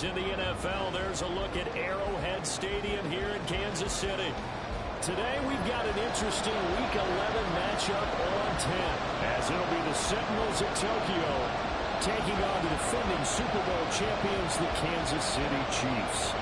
games in the NFL. There's a look at Arrowhead Stadium here in Kansas City. Today we've got an interesting Week 11 matchup on 10, as it'll be the Sentinels of Tokyo taking on the defending Super Bowl champions, the Kansas City Chiefs.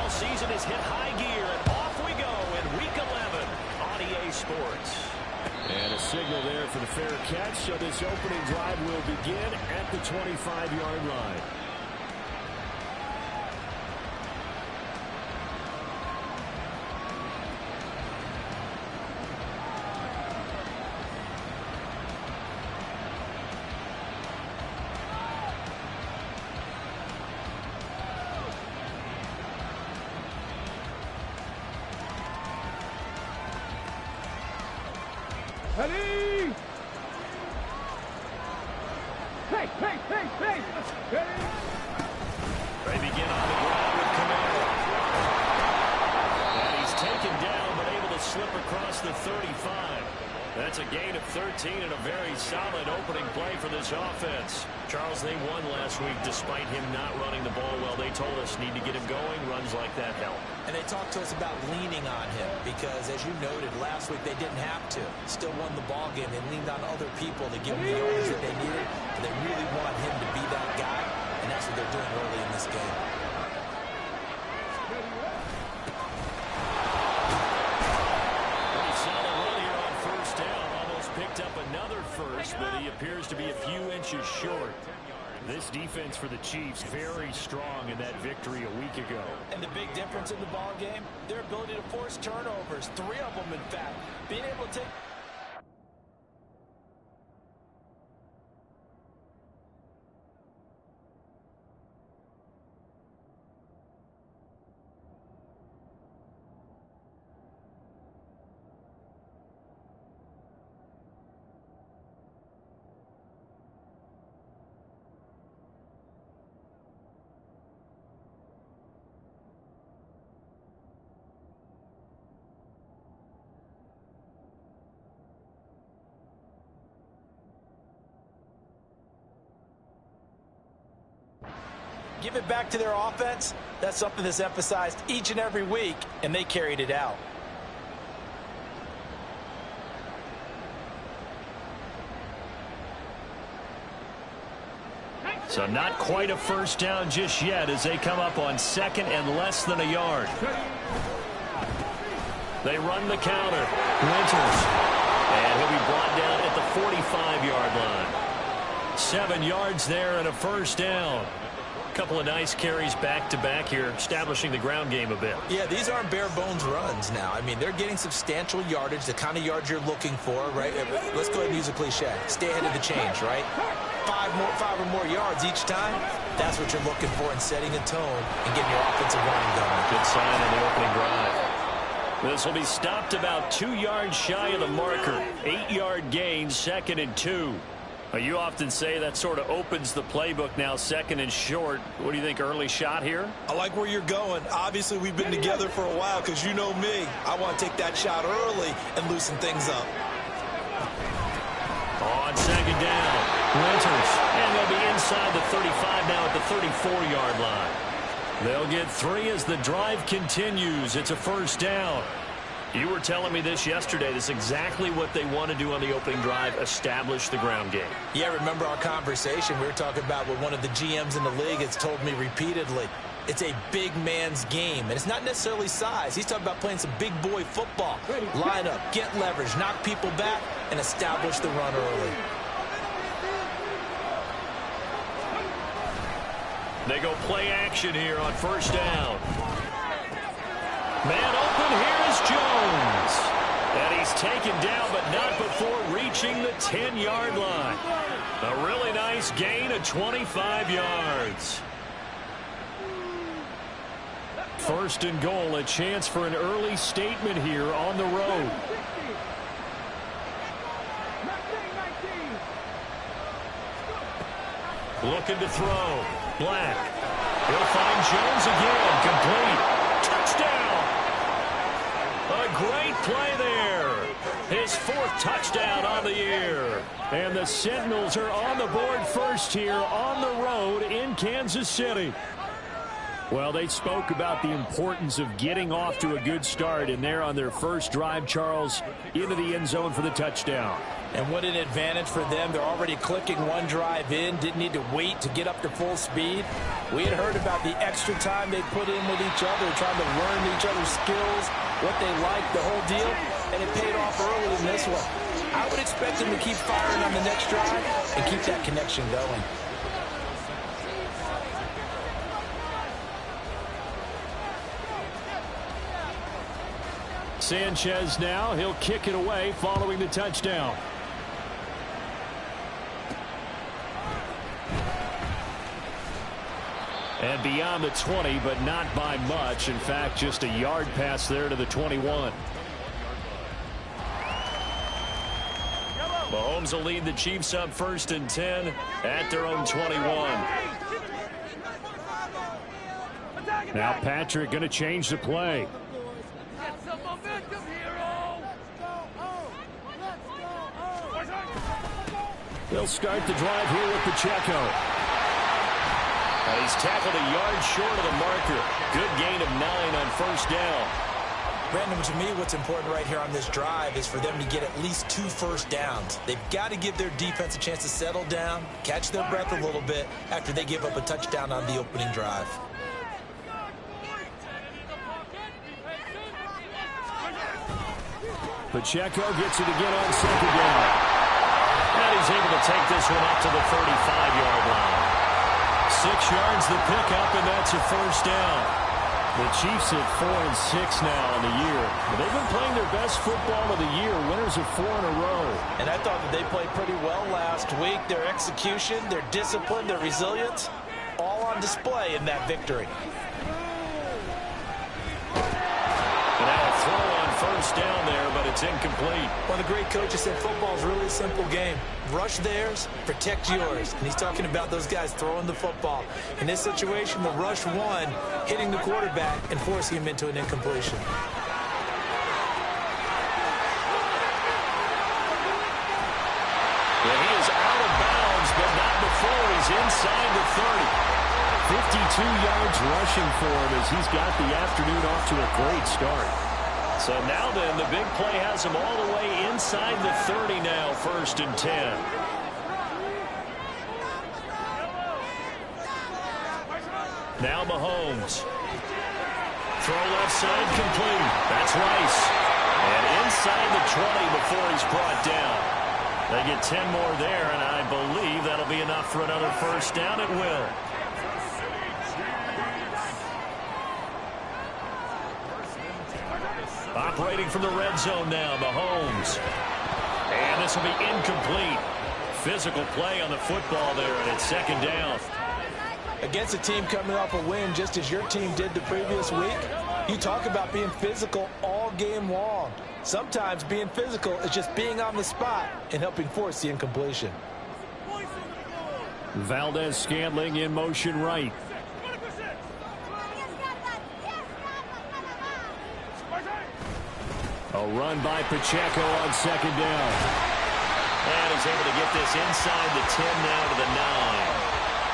Season is hit high gear, and off we go in Week 11 on EA Sports. And a signal there for the fair catch, so this opening drive will begin at the 25-yard line. Ready! Hey! Ready! They begin on the ground with Kamara. And he's taken down, but able to slip across the 35. That's a gain of 13 and a very solid opening play for this offense. Charles, they won last week despite him not running the ball well. They told us need to get him going. Runs like that help. And they talked to us about leaning on him because, as you noted, last week they didn't have to. Still won the ball game. They leaned on other people to give them the yards that they needed. And they really want him to be that guy, and that's what they're doing early in this game. Pretty solid run here on first down. Almost picked up another first, but he appears to be a few inches short. This defense for the Chiefs very strong in that victory a week ago. And the big difference in the ball game, their ability to force turnovers, 3 of them in fact. Being able to take... give it back to their offense. That's something that's emphasized each and every week, and they carried it out. So not quite a first down just yet as they come up on second and less than a yard. They run the counter. Winters. And he'll be brought down at the 45-yard line. 7 yards there and a first down. Couple of nice carries back-to-back here, establishing the ground game a bit. Yeah, these aren't bare-bones runs now. I mean, they're getting substantial yardage, the kind of yards you're looking for, right? Let's go ahead and use a cliche. Stay ahead of the change, right? 5 or more yards each time. That's what you're looking for in setting a tone and getting your offensive line going. Good sign in the opening drive. This will be stopped about 2 yards shy of the marker. 8-yard gain, 2nd and 2. You often say that sort of opens the playbook now, 2nd and short. What do you think, early shot here? I like where you're going. Obviously, we've been together for a while because you know me. I want to take that shot early and loosen things up. On 2nd down, Winters. And they'll be inside the 35 now at the 34-yard line. They'll get 3 as the drive continues. It's a first down. You were telling me this yesterday. This is exactly what they want to do on the opening drive, establish the ground game. Yeah, remember our conversation? We were talking about what one of the GMs in the league has told me repeatedly. It's a big man's game, and it's not necessarily size. He's talking about playing some big boy football. Line up, get leverage, knock people back, and establish the run early. They go play action here on first down. Man open, here is Jones. And he's taken down, but not before reaching the 10-yard line. A really nice gain of 25 yards. First and goal, a chance for an early statement here on the road. Looking to throw. Black. He'll find Jones again. Complete. Touchdown. A great play there. His 4th touchdown on the year. And the Sentinels are on the board first here on the road in Kansas City. Well, they spoke about the importance of getting off to a good start, and they're on their first drive, Charles, into the end zone for the touchdown. And what an advantage for them. They're already clicking one drive in, didn't need to wait to get up to full speed. We had heard about the extra time they put in with each other, trying to learn each other's skills, what they like, the whole deal, and it paid off early in this one. I would expect them to keep firing on the next drive and keep that connection going. Sanchez now, he'll kick it away following the touchdown. And beyond the 20, but not by much. In fact, just a yard pass there to the 21. Mahomes will lead the Chiefs up 1st and 10 at their own 21. Now Patrick going to change the play. They'll start the drive here with Pacheco. He's tackled a yard short of the marker. Good gain of 9 on 1st down. Brandon, to me, what's important right here on this drive is for them to get at least 2 first downs. They've got to give their defense a chance to settle down, catch their breath a little bit after they give up a touchdown on the opening drive. Pacheco gets it again on 2nd down. And he's able to take this one up to the 35-yard line. 6 yards the pickup, and that's a 1st down. The Chiefs at 4-6 now in the year. They've been playing their best football of the year, winners of 4 in a row. And I thought that they played pretty well last week. Their execution, their discipline, their resilience, all on display in that victory. And now a throw on 1st down there, but it's incomplete. One of the great coaches said football is really a simple game. Rush theirs, protect yours. And he's talking about those guys throwing the football. In this situation, the rush one, hitting the quarterback and forcing him into an incompletion. Yeah, he is out of bounds, but not before he's inside the 30. 52 yards rushing for him as he's got the afternoon off to a great start. So now then, the big play has him all the way inside the 30 now, 1st and 10. Now Mahomes. Throw left side complete. That's Rice. And inside the 20 before he's brought down. They get 10 more there, and I believe that'll be enough for another 1st down. It will. Operating from the red zone now, Mahomes. And this will be incomplete. Physical play on the football there, and it's 2nd down. Against a team coming off a win just as your team did the previous week, you talk about being physical all game long. Sometimes being physical is just being on the spot and helping force the incompletion. Valdez-Scantling in motion right. A run by Pacheco on 2nd down. And he's able to get this inside the 10 now to the 9.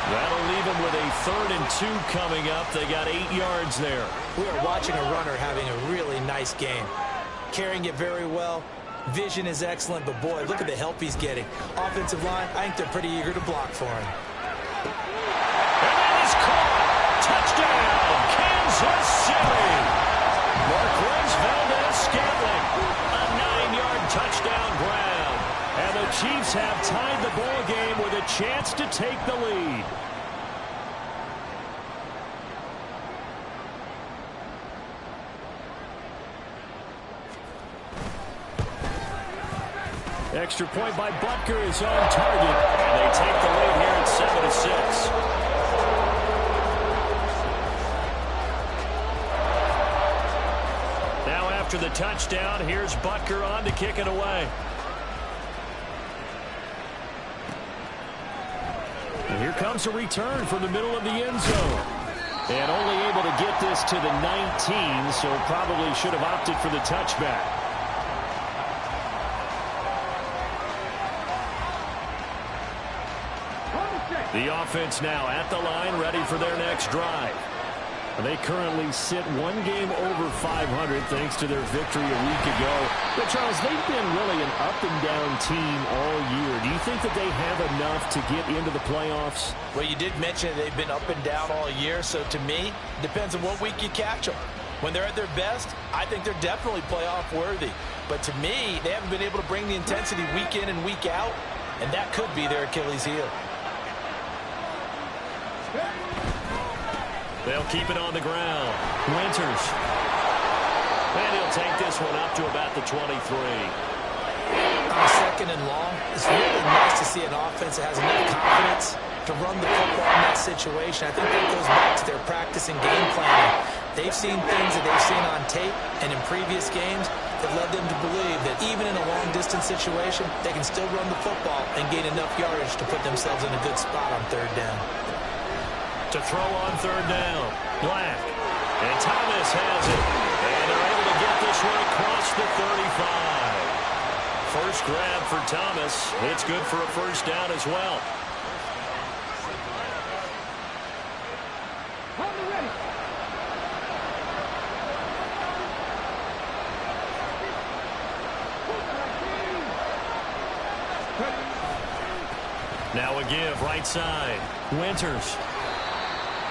That'll leave him with a 3rd and 2 coming up. They got 8 yards there. We are watching a runner having a really nice game. Carrying it very well. Vision is excellent, but boy, look at the help he's getting. Offensive line, I think they're pretty eager to block for him. And that is caught. Touchdown, Kansas City. Marquez Valdez-Scantling, a 9-yard touchdown grab. And the Chiefs have tied the ball game with a chance to take the lead. Extra point by Butker is on target. And they take the lead here at 7-6. Now after the touchdown, here's Butker on to kick it away. And here comes a return from the middle of the end zone. And only able to get this to the 19, so probably should have opted for the touchback. The offense now at the line, ready for their next drive. They currently sit one game over 500 thanks to their victory a week ago. But, Charles, they've been really an up-and-down team all year. Do you think that they have enough to get into the playoffs? Well, you did mention they've been up and down all year, so to me, it depends on what week you catch them. When they're at their best, I think they're definitely playoff worthy. But to me, they haven't been able to bring the intensity week in and week out, and that could be their Achilles heel. They'll keep it on the ground. Winters. And he'll take this one up to about the 23. On second and long, it's really nice to see an offense that has enough confidence to run the football in that situation. I think that goes back to their practice and game planning. They've seen things that they've seen on tape and in previous games that led them to believe that even in a long-distance situation, they can still run the football and gain enough yardage to put themselves in a good spot on third down. To throw on third down. Black. And Thomas has it. And they're able to get this one across the 35. First grab for Thomas. It's good for a first down as well. Now a give right side. Winters.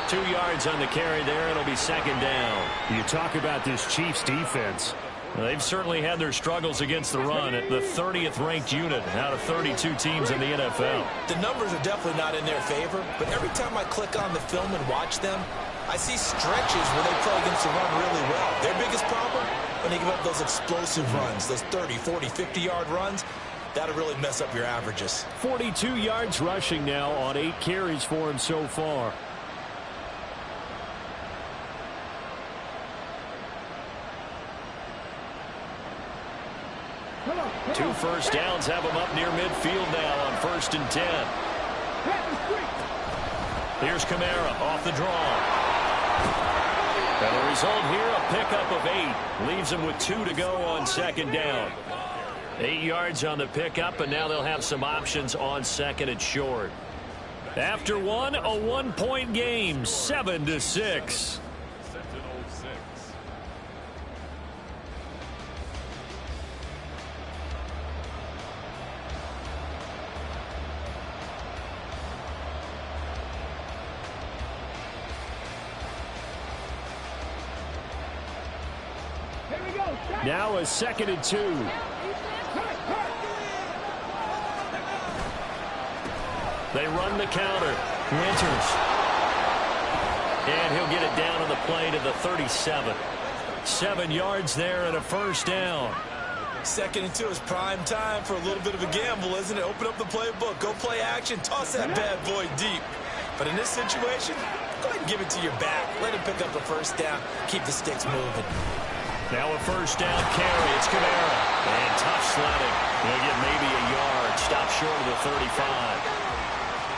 2 yards on the carry there. It'll be second down. You talk about this Chiefs defense. They've certainly had their struggles against the run at the 30th ranked unit out of 32 teams in the NFL. The numbers are definitely not in their favor, but every time I click on the film and watch them, I see stretches where they play against the run really well. Their biggest problem, when they give up those explosive runs, those 30, 40, 50-yard runs, that'll really mess up your averages. 42 yards rushing now on 8 carries for him so far. 2 first downs have them up near midfield now on 1st and 10. Here's Kamara off the draw. And the result here, a pickup of 8. Leaves them with 2 to go on second down. 8 yards on the pickup, and now they'll have some options on second and short. After one, a 1-point game, 7-6. Now a 2nd and 2. They run the counter. Winters. And he'll get it down on the play to the 37. 7 yards there and a first down. 2nd and 2 is prime time for a little bit of a gamble, isn't it? Open up the playbook. Go play action. Toss that bad boy deep. But in this situation, go ahead and give it to your back. Let him pick up a first down. Keep the sticks moving. Now a first down carry. It's Kamara. And tough sledding. He'll get maybe a yard. Stop short of the 35.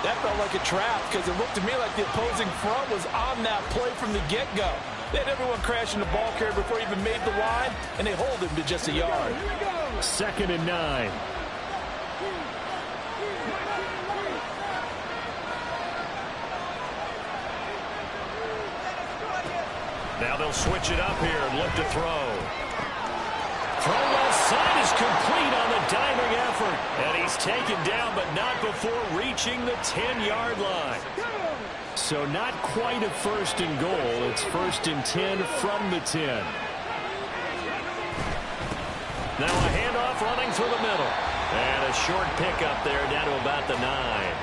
That felt like a trap because it looked to me like the opposing front was on that play from the get-go. They had everyone crashing the ball carrier before he even made the line, and they hold him to just a yard. 2nd and 9. Now they'll switch it up here and look to throw. Throw left side is complete on the diving effort. And he's taken down, but not before reaching the 10-yard line. So not quite a 1st and goal. It's 1st and 10 from the 10. Now a handoff running through the middle. And a short pickup there down to about the 9.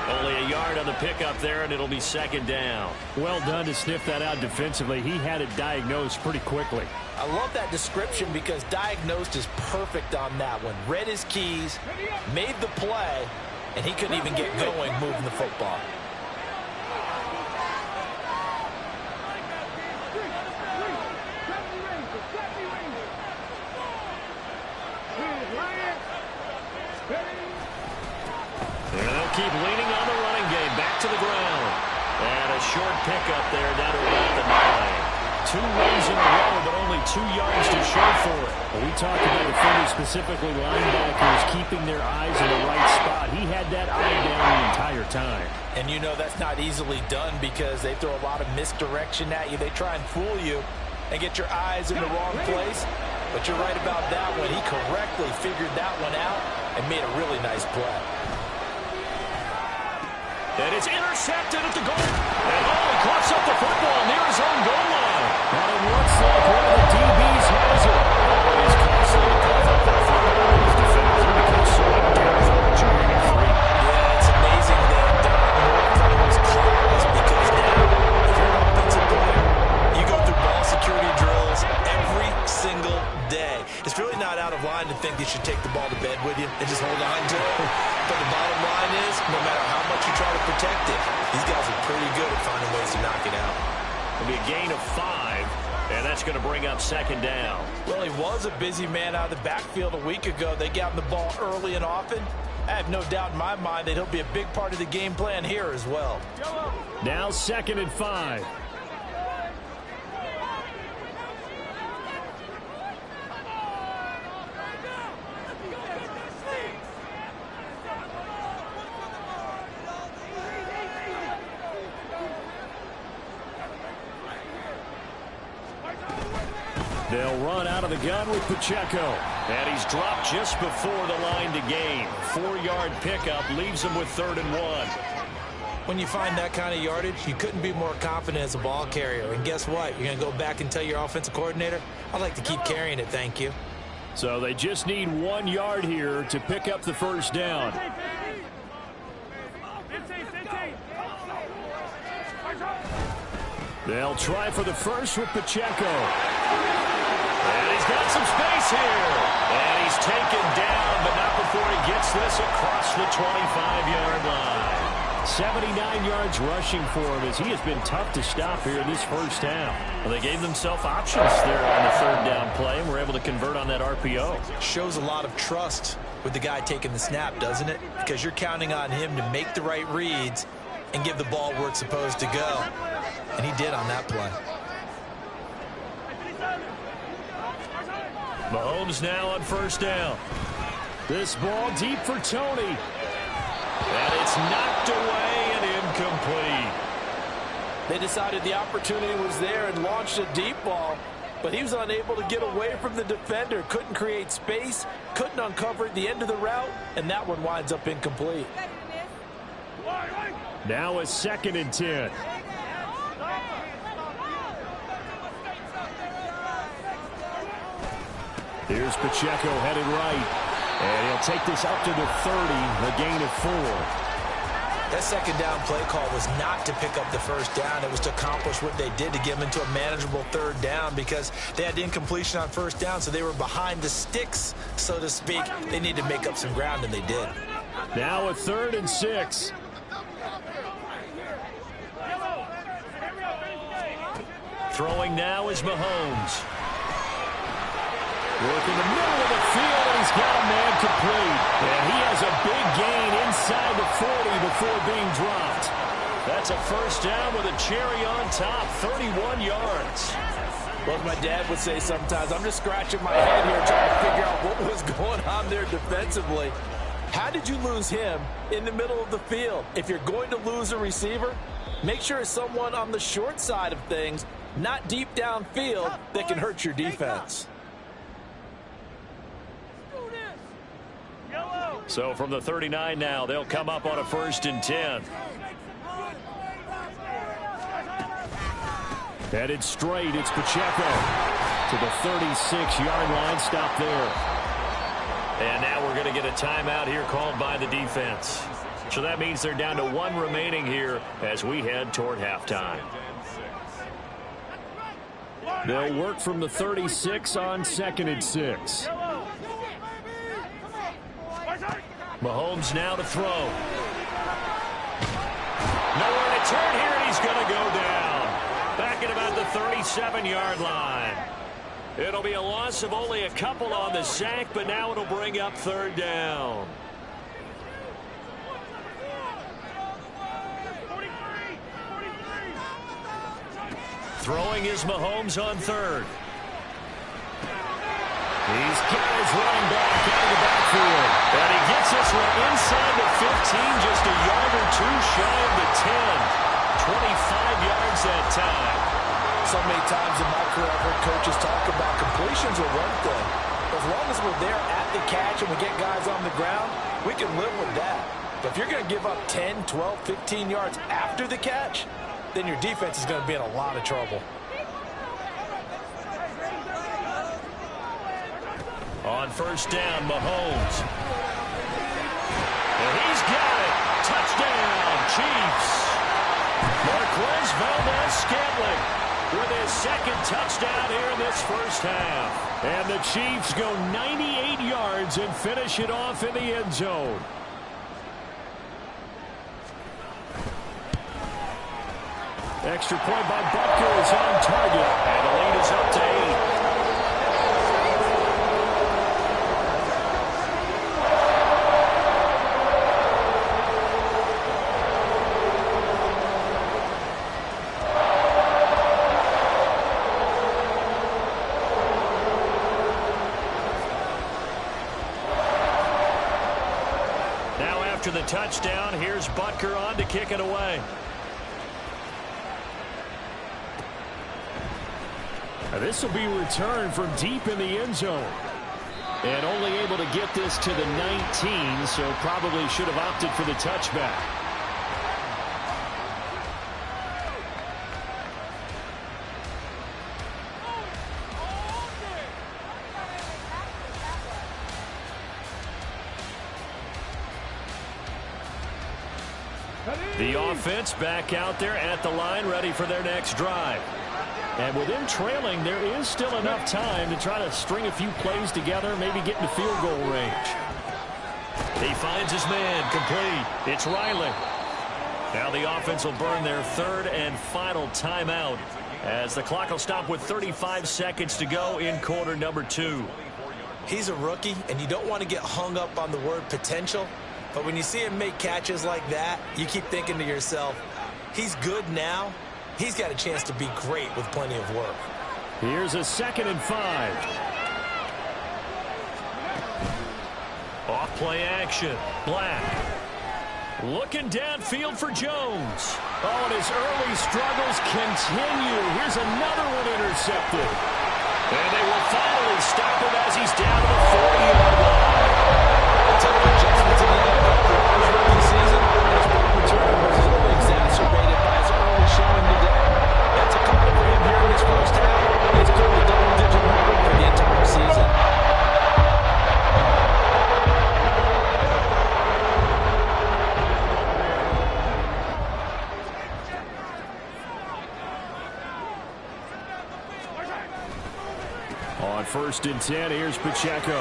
Only a yard on the pickup there, and it'll be 2nd down. Well done to sniff that out defensively. He had it diagnosed pretty quickly. I love that description because diagnosed is perfect on that one. Read his keys, made the play, and he couldn't even get going moving the football. And they'll keep leaning on the running game. Back to the ground. And a short pickup there down to about the 9. 2 runs in a row, but only 2 yards to show for it. Well, we talked about defenders, specifically linebackers, keeping their eyes in the right spot. He had that eye down the entire time. And you know that's not easily done because they throw a lot of misdirection at you. They try and fool you and get your eyes in the wrong place. But you're right about that one. He correctly figured that one out and made a really nice play. And it's intercepted at the goal. And he coughs up the football near his own goal line. And it looks like one of the DBs has it. Always costly to cough up that football. His defenders have become so adept at jumping free. Yeah, it's amazing that more from those calls because now, if you're an offensive player, you go through ball security drills every single day. It's really not out of line to think you should take the ball to bed with you and just hold on to it. But the bottom line is, no matter how much you try to protect it, these guys are pretty good at finding ways to knock it out. It'll be a gain of 5, and that's going to bring up 2nd down. Well, he was a busy man out of the backfield a week ago. They got him the ball early and often. I have no doubt in my mind that he'll be a big part of the game plan here as well. Now 2nd and 5. They'll run out of the gun with Pacheco. And he's dropped just before the line to gain. 4-yard pickup leaves him with 3rd and 1. When you find that kind of yardage, you couldn't be more confident as a ball carrier. And guess what? You're going to go back and tell your offensive coordinator, I'd like to keep carrying it, thank you. So they just need 1 yard here to pick up the 1st down. They'll try for the first with Pacheco. And he's got some space here. And he's taken down, but not before he gets this across the 25-yard line. 79 yards rushing for him as he has been tough to stop here in this first half. Well, they gave themselves options there on the 3rd down play and were able to convert on that RPO. Shows a lot of trust with the guy taking the snap, doesn't it? Because you're counting on him to make the right reads and give the ball where it's supposed to go. And he did on that play. Mahomes now on 1st down. This ball deep for Tony. And it's knocked away and incomplete. They decided the opportunity was there and launched a deep ball, but he was unable to get away from the defender. Couldn't create space, couldn't uncover the end of the route, and that one winds up incomplete. Now a 2nd and 10. Here's Pacheco headed right. And he'll take this up to the 30, a gain of 4. That 2nd down play call was not to pick up the 1st down. It was to accomplish what they did to get them into a manageable 3rd down because they had incompletion on 1st down, so they were behind the sticks, so to speak. They needed to make up some ground, and they did. Now a 3rd and 6. Throwing now is Mahomes. Working the middle of the field, and he's got a man complete. And he has a big gain inside the 40 before being dropped. That's a 1st down with a cherry on top, 31 yards. Well, as my dad would say sometimes, I'm just scratching my head here trying to figure out what was going on there defensively. How did you lose him in the middle of the field? If you're going to lose a receiver, make sure it's someone on the short side of things, not deep downfield, that can hurt your defense. So from the 39 now, they'll come up on a 1st and 10. Headed straight, it's Pacheco to the 36-yard line. Stop there. And now we're going to get a timeout here called by the defense. So that means they're down to 1 remaining here as we head toward halftime. They'll work from the 36 on 2nd and 6. Mahomes now to throw. Nowhere to turn here, and he's going to go down. Back at about the 37-yard line. It'll be a loss of only a couple on the sack, but now it'll bring up 3rd down. Throwing is Mahomes on third. He's got his running back out of the backfield. And he gets this one inside the 15, just a yard or two shy of the 10. 25 yards that time. So many times in my career, I've heard coaches talk about completions are one thing. As long as we're there at the catch and we get guys on the ground, we can live with that. But if you're going to give up 10, 12, 15 yards after the catch, then your defense is going to be in a lot of trouble. On first down, Mahomes. And he's got it. Touchdown, Chiefs. Marquez Valdes-Scantling with his second touchdown here in this first half. And the Chiefs go 98 yards and finish it off in the end zone. Extra point by Butker is on target. And the lead is up to 8. After the touchdown, here's Butker on to kick it away. This will be returned from deep in the end zone. And only able to get this to the 19, so probably should have opted for the touchback. The offense back out there at the line, ready for their next drive. And with them trailing, there is still enough time to try to string a few plays together, maybe get into field goal range. He finds his man, complete. It's Riley. Now the offense will burn their third and final timeout as the clock will stop with 35 seconds to go in quarter number 2. He's a rookie, and you don't want to get hung up on the word potential. But when you see him make catches like that, you keep thinking to yourself, he's good now. He's got a chance to be great with plenty of work. Here's a 2nd and 5. Off play action. Black. Looking downfield for Jones. Oh, and his early struggles continue. Here's another one intercepted. And they will finally stop him as he's down to the 40-yard line. Tough adjustment to the NFL for his rookie season. His punt return was a little exacerbated by his early showing today. That's a couple for him here in this first half. It's good to double-digit mark for the entire season. On 1st and 10, here's Pacheco.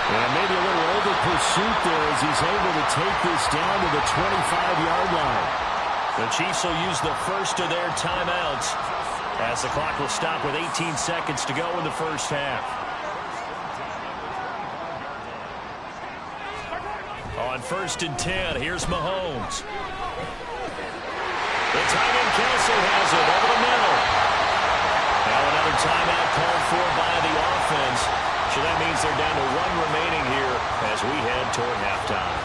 And maybe a little over pursuit there as he's able to take this down to the 25-yard line. The Chiefs will use the first of their timeouts as the clock will stop with 18 seconds to go in the first half. On 1st and 10, here's Mahomes. The tight end Kelsey has it over the middle. Now another timeout called for by the offense. So that means they're down to 1 remaining here as we head toward halftime.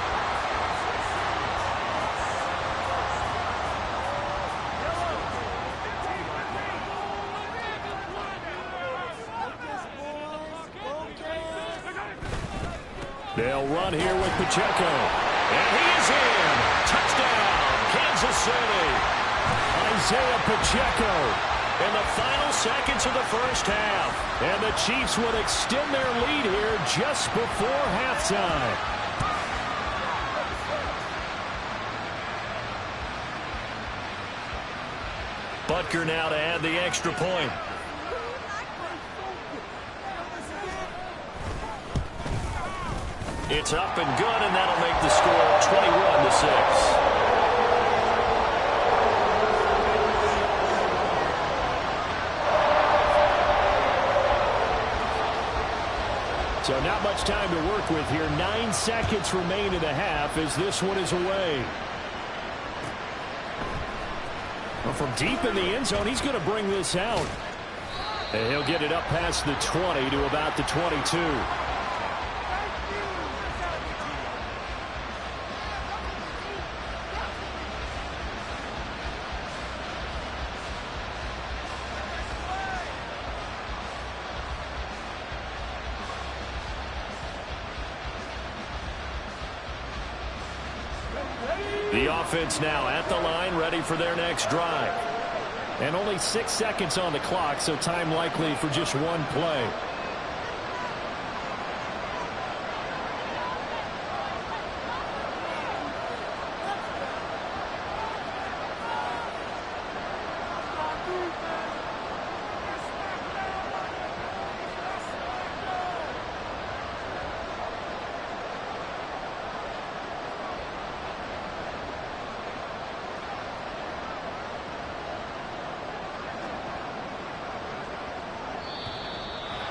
They'll run here with Pacheco. And he is in. Touchdown, Kansas City. Isaiah Pacheco. In the final seconds of the first half. And the Chiefs would extend their lead here just before halftime. Butker now to add the extra point. It's up and good, and that'll make the score 21-6. So not much time to work with here. 9 seconds remain in the half as this one is away. from deep in the end zone, he's going to bring this out. And he'll get it up past the 20 to about the 22. The offense now at the line, ready for their next drive. And only 6 seconds on the clock, so time likely for just one play.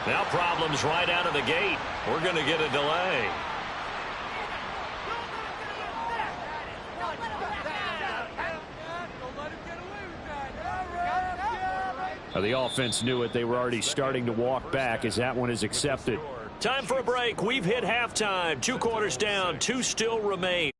Now problems right out of the gate. We're going to get a delay. The offense knew it. They were already starting to walk back as that one is accepted. Time for a break. We've hit halftime. 2 quarters down. 2 still remain.